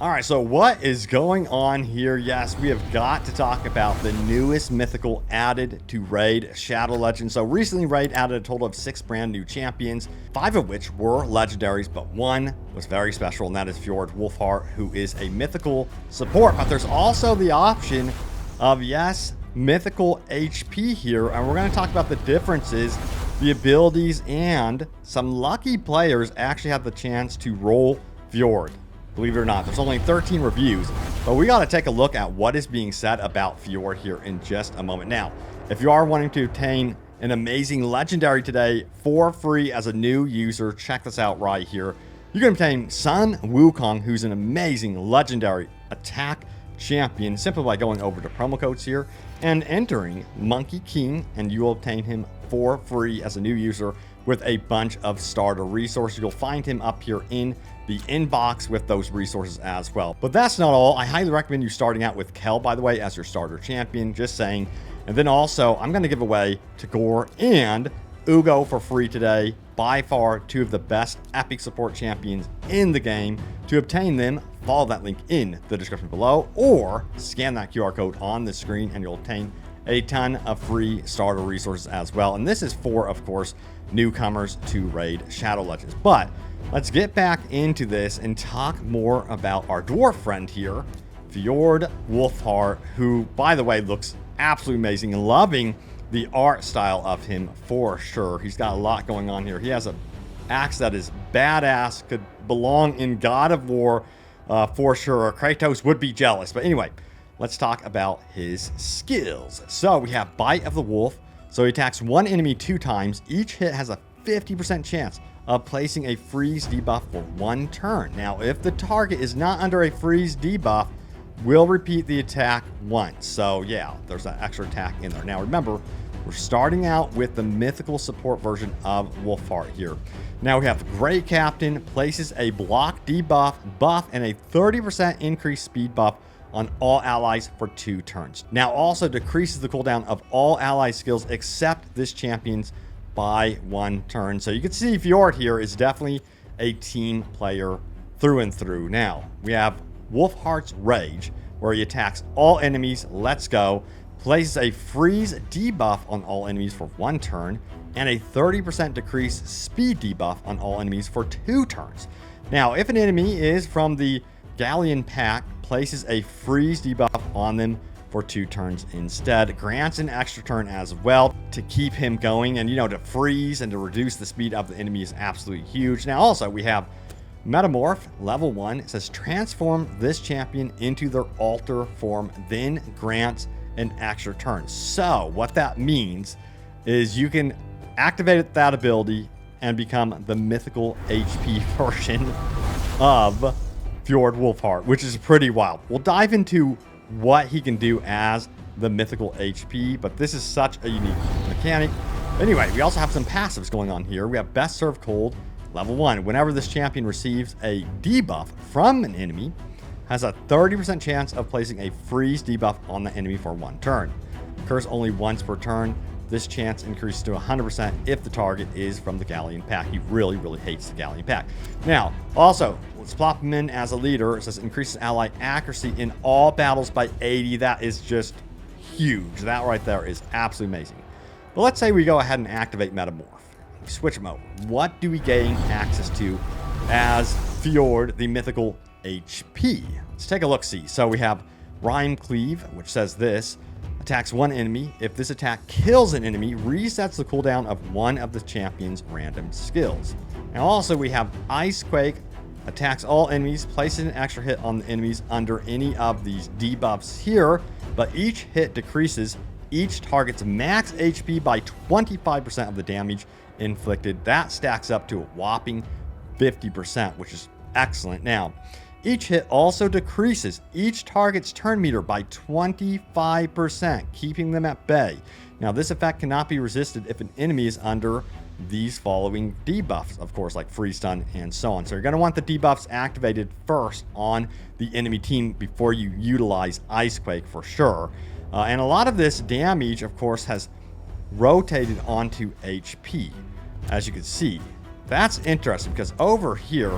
All right, so what is going on here? Yes, we have got to talk about the newest mythical added to Raid, Shadow Legends. So recently Raid added a total of 6 brand new champions, 5 of which were legendaries, but 1 was very special, and that is Fjorad Wolfheart, who is a mythical support. But there's also the option of, yes, mythical HP here, and we're going to talk about the differences, the abilities, and some lucky players actually have the chance to roll Fjord. Believe it or not, there's only 13 reviews, but we got to take a look at what is being said about Fjord here in just a moment. Now, if you are wanting to obtain an amazing legendary today for free as a new user, check this out right here. You can obtain Sun Wukong, who's an amazing legendary attack champion, simply by going over to promo codes here and entering Monkey King, and you will obtain him for free as a new user with a bunch of starter resources. You'll find him up here in the inbox with those resources as well. But that's not all. I highly recommend you starting out with Kel, by the way, as your starter champion, just saying. And then also, I'm going to give away Teodor and Ugo for free today. By far, 2 of the best epic support champions in the game. To obtain them, follow that link in the description below, or scan that QR code on the screen and you'll obtain a ton of free starter resources as well. And this is for, of course, newcomers to Raid Shadow Legends. But let's get back into this and talk more about our dwarf friend here, Fjorad Wolfheart, who, by the way, looks absolutely amazing, and loving the art style of him for sure. He's got a lot going on here. He has an axe that is badass, could belong in God of War for sure. Kratos would be jealous. But anyway, let's talk about his skills. So we have Bite of the Wolf. So he attacks one enemy 2 times. Each hit has a 50% chance of placing a freeze debuff for 1 turn. Now, if the target is not under a freeze debuff, we'll repeat the attack once. So yeah, there's that extra attack in there. Now remember, we're starting out with the mythical support version of Wolfheart here. Now we have Great Captain, places a block debuff, buff, and a 30% increased speed buff on all allies for 2 turns. Now also decreases the cooldown of all ally skills except this champion's by 1 turn. So you can see Fjord here is definitely a team player through and through. Now we have Wolfheart's Rage, where he attacks all enemies, let's go, places a freeze debuff on all enemies for 1 turn, and a 30% decreased speed debuff on all enemies for 2 turns. Now if an enemy is from the Galleon pack, places a freeze debuff on them for 2 turns instead. Grants an extra turn as well to keep him going, and to freeze and to reduce the speed of the enemy is absolutely huge. Now also we have Metamorph level 1. It says transform this champion into their alter form, then grants an extra turn. So what that means is you can activate that ability and become the mythical HP version of Fjorad Wolfheart, which is pretty wild. We'll dive into what he can do as the mythical HP, but this is such a unique mechanic. Anyway, we also have some passives going on here. We have Best Served Cold, level 1. Whenever this champion receives a debuff from an enemy, has a 30% chance of placing a freeze debuff on the enemy for 1 turn. Occurs only once per turn. This chance increases to 100% if the target is from the Galleon pack. He really, really hates the Galleon pack. Now, also, let's plop him in as a leader. It says increases ally accuracy in all battles by 80. That is just huge. That right there is absolutely amazing. But let's say we go ahead and activate Metamorph. We switch him over. What do we gain access to as Fjord, the mythical HP? Let's take a look-see. So we have Rhyme Cleave, which says this. Attacks one enemy. If this attack kills an enemy, resets the cooldown of one of the champion's random skills. And also we have Ice Quake. Attacks all enemies, places an extra hit on the enemies under any of these debuffs here, but each hit decreases each target's max HP by 25% of the damage inflicted. That stacks up to a whopping 50%, which is excellent. Now, each hit also decreases each target's turn meter by 25%, keeping them at bay. Now, this effect cannot be resisted if an enemy is under these following debuffs, of course, like freeze stun and so on. So you're going to want the debuffs activated first on the enemy team before you utilize Ice Quake for sure. And a lot of this damage, of course, has rotated onto HP, as you can see. That's interesting because over here,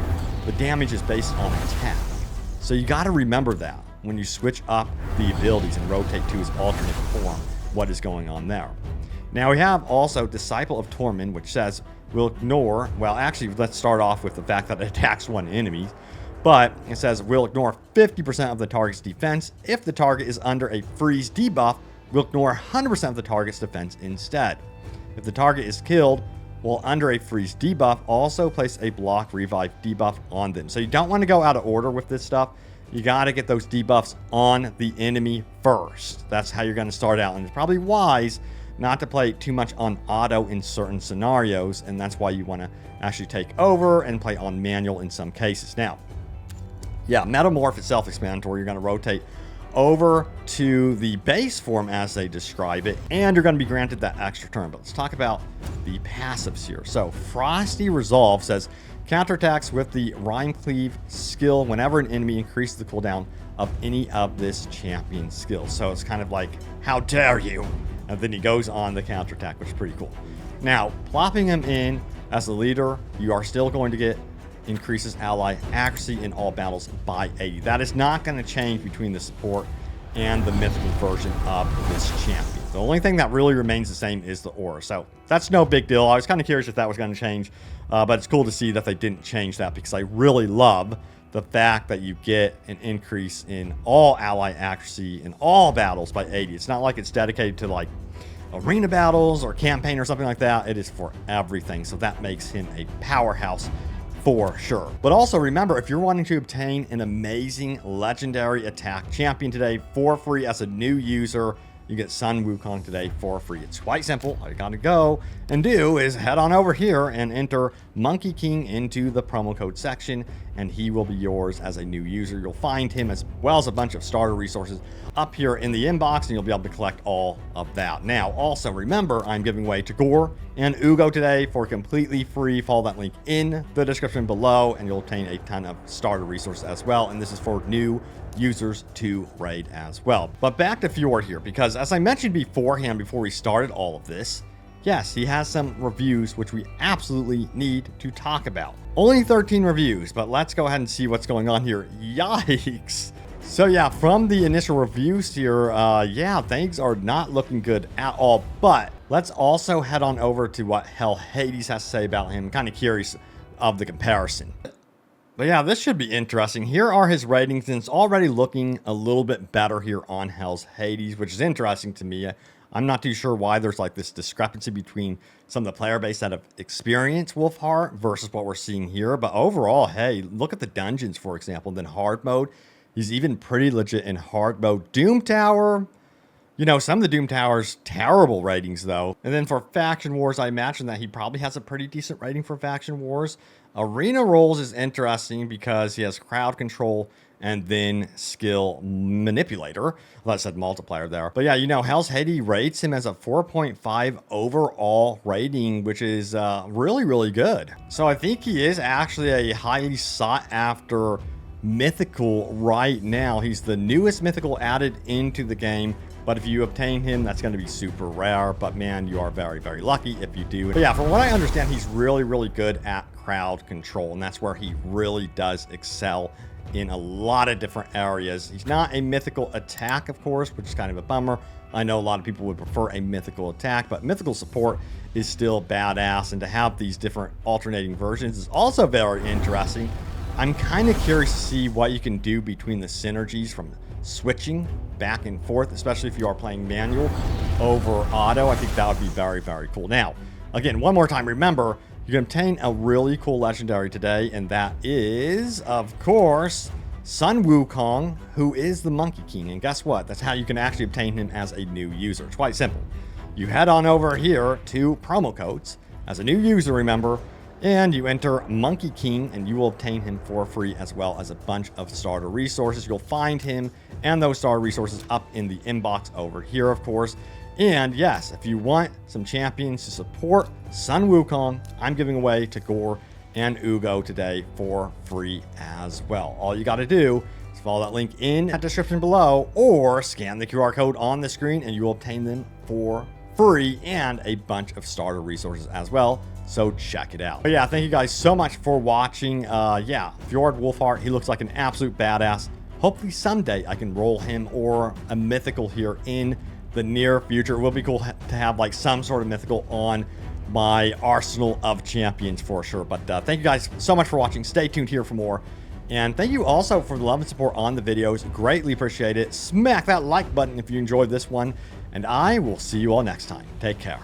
the damage is based on attack. So you got to remember that when you switch up the abilities and rotate to his alternate form, what is going on there. Now we have also Disciple of Torment, which says we'll ignore, well actually let's start off with the fact that it attacks one enemy, but it says we'll ignore 50% of the target's defense. If the target is under a freeze debuff, we'll ignore 100% of the target's defense instead. If the target is killed while under a freeze debuff, also place a block revive debuff on them. So you don't want to go out of order with this stuff. You got to get those debuffs on the enemy first. That's how you're going to start out. And it's probably wise not to play too much on auto in certain scenarios. And that's why you want to actually take over and play on manual in some cases. Now, yeah, Metamorph is self-explanatory. You're going to rotate over to the base form as they describe it, and you're going to be granted that extra turn. But let's talk about the passives here. So Frosty Resolve says counterattacks with the Rhyme Cleave skill whenever an enemy increases the cooldown of any of this champion's skills. So it's kind of like, how dare you? And then he goes on the counterattack, which is pretty cool. Now, plopping him in as the leader, you are still going to get increases ally accuracy in all battles by 80. That is not going to change between the support and the mythical version of this champion. The only thing that really remains the same is the aura. So that's no big deal. I was kind of curious if that was going to change, but it's cool to see that they didn't change that, because I really love the fact that you get an increase in all ally accuracy in all battles by 80. It's not like it's dedicated to like arena battles or campaign or something like that. It is for everything. So that makes him a powerhouse for sure. But also remember, if you're wanting to obtain an amazing legendary attack champion today for free as a new user, you get Sun Wukong today for free. It's quite simple. All you gotta go and do is head on over here and enter Monkey King into the promo code section, and he will be yours as a new user. You'll find him as well as a bunch of starter resources up here in the inbox, and you'll be able to collect all of that. Now, also remember, I'm giving away Teodor and Ugo today for completely free. Follow that link in the description below, and you'll obtain a ton of starter resources as well. And this is for new users to raid as well. But back to Fjord here, because as I mentioned beforehand, before we started all of this, yes, he has some reviews which we absolutely need to talk about. Only 13 reviews, but let's go ahead and see what's going on here. Yikes. So yeah, from the initial reviews here, yeah, things are not looking good at all. But let's also head on over to what HellHades has to say about him. I'm kind of curious of the comparison. But yeah, this should be interesting. Here are his ratings, and it's already looking a little bit better here on HellHades, which is interesting to me. I'm not too sure why there's like this discrepancy between some of the player base that have experienced Wolfheart versus what we're seeing here. But overall, hey, look at the dungeons, for example. And then hard mode, he's even pretty legit in hard mode. Doom Tower, you know, some of the Doom Tower's terrible ratings though. And then for Faction Wars, I imagine that he probably has a pretty decent rating for Faction Wars. Arena Roles is interesting because he has crowd control and then skill manipulator. Well, I said multiplier there. But yeah, you know, HellHades rates him as a 4.5 overall rating, which is really, really good. So I think he is actually a highly sought after mythical right now. He's the newest mythical added into the game. But if you obtain him, that's going to be super rare. But man, you are very, very lucky if you do. But yeah, from what I understand, he's really, really good at crowd control. And that's where he really does excel in a lot of different areas. He's not a mythical attack, of course, which is kind of a bummer. I know a lot of people would prefer a mythical attack, but mythical support is still badass. And to have these different alternating versions is also very interesting. I'm kind of curious to see what you can do between the synergies from switching back and forth, especially if you are playing manual over auto. I think that would be very, very cool. Now, again, one more time, remember, you can obtain a really cool legendary today, and that is, of course, Sun Wukong, who is the Monkey King. And guess what? That's how you can actually obtain him as a new user. It's quite simple. You head on over here to promo codes as a new user, remember, and you enter Monkey King, and you will obtain him for free, as well as a bunch of starter resources. You'll find him and those starter resources up in the inbox over here, of course. And yes, if you want some champions to support Sun Wukong, I'm giving away Teodor and Ugo today for free as well. All you got to do is follow that link in the description below, or scan the QR code on the screen, and you will obtain them for free and a bunch of starter resources as well. So check it out. But yeah, thank you guys so much for watching. Yeah, Fjorad Wolfheart, he looks like an absolute badass. Hopefully someday I can roll him or a mythical here in the near future. It will be cool to have like some sort of mythical on my arsenal of champions for sure. But thank you guys so much for watching. Stay tuned here for more. And thank you also for the love and support on the videos. Greatly appreciate it. Smack that like button if you enjoyed this one. And I will see you all next time. Take care.